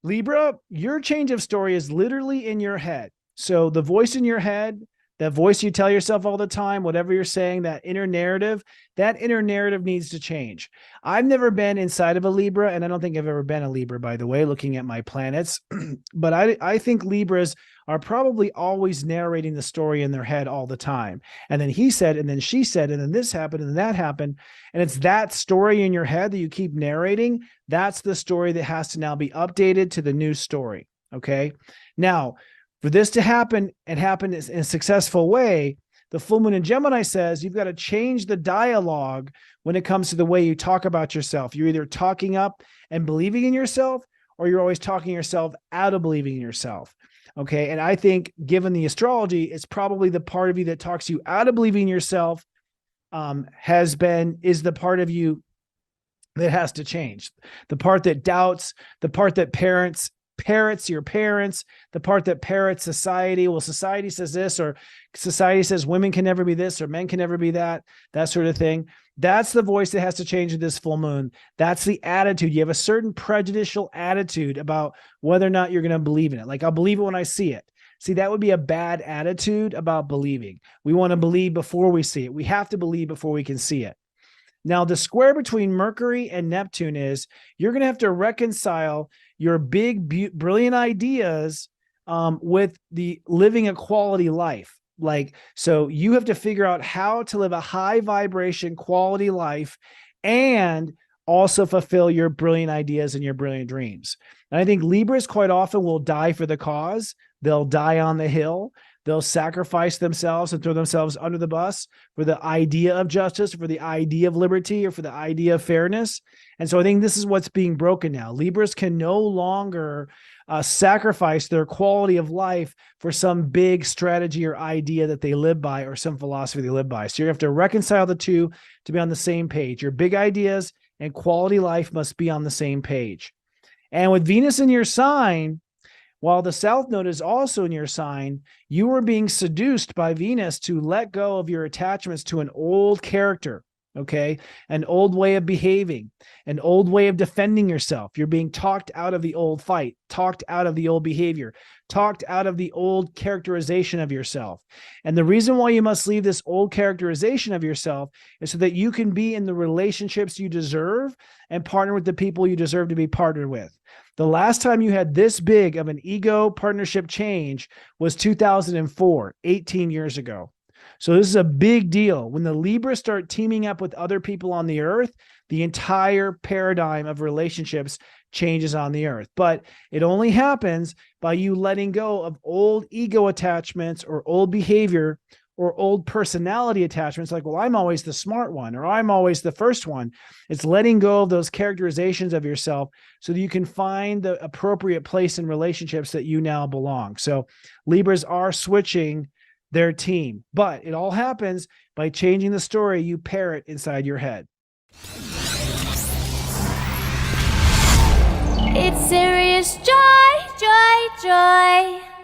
Libra, your change of story is literally in your head. So the voice in your head, that voice you tell yourself all the time, whatever you're saying, that inner narrative needs to change. I've never been inside of a Libra, and I don't think I've ever been a Libra, by the way, looking at my planets. But I think Libras are probably always narrating the story in their head all the time. And then he said, and then she said, and then this happened, and then that happened. And it's that story in your head that you keep narrating. That's the story that has to now be updated to the new story. Okay. Now, for this to happen and happen in a successful way, the full moon in Gemini says you've got to change the dialogue when it comes to the way you talk about yourself. You're either talking up and believing in yourself, or you're always talking yourself out of believing in yourself. Okay. And I think, given the astrology, it's probably the part of you that talks you out of believing in yourself is the part of you that has to change. The part that doubts, the part that parrots your parents, the part that parrots society. Well, society says this, or society says women can never be this, or men can never be that sort of thing. That's the voice that has to change in this full moon. That's the attitude. You have a certain prejudicial attitude about whether or not you're going to believe in it. Like, I'll believe it when I see it. See, that would be a bad attitude about believing. We want to believe before we see it. We have to believe before we can see it. Now, the square between Mercury and Neptune is you're going to have to reconcile your big, brilliant ideas with the living a quality life. Like, so you have to figure out how to live a high vibration quality life and also fulfill your brilliant ideas and your brilliant dreams. And I think Libras quite often will die for the cause. They'll die on the hill. They'll sacrifice themselves and throw themselves under the bus for the idea of justice, for the idea of liberty, or for the idea of fairness. And so I think this is what's being broken now. Libras can no longer sacrifice their quality of life for some big strategy or idea that they live by, or some philosophy they live by. So you have to reconcile the two to be on the same page. Your big ideas and quality life must be on the same page. And with Venus in your sign, while the South Node is also in your sign, you are being seduced by Venus to let go of your attachments to an old character, okay? An old way of behaving, an old way of defending yourself. You're being talked out of the old fight, talked out of the old behavior, talked out of the old characterization of yourself. And the reason why you must leave this old characterization of yourself is so that you can be in the relationships you deserve and partner with the people you deserve to be partnered with. The last time you had this big of an ego partnership change was 2004, 18 years ago. So this is a big deal. When the Libras start teaming up with other people on the earth, the entire paradigm of relationships changes on the earth. But it only happens by you letting go of old ego attachments or old behavior or old personality attachments, like, well, I'm always the smart one, or I'm always the first one. It's letting go of those characterizations of yourself so that you can find the appropriate place in relationships that you now belong. So Libras are switching their team, but it all happens by changing the story you parrot inside your head. It's serious joy, joy, joy.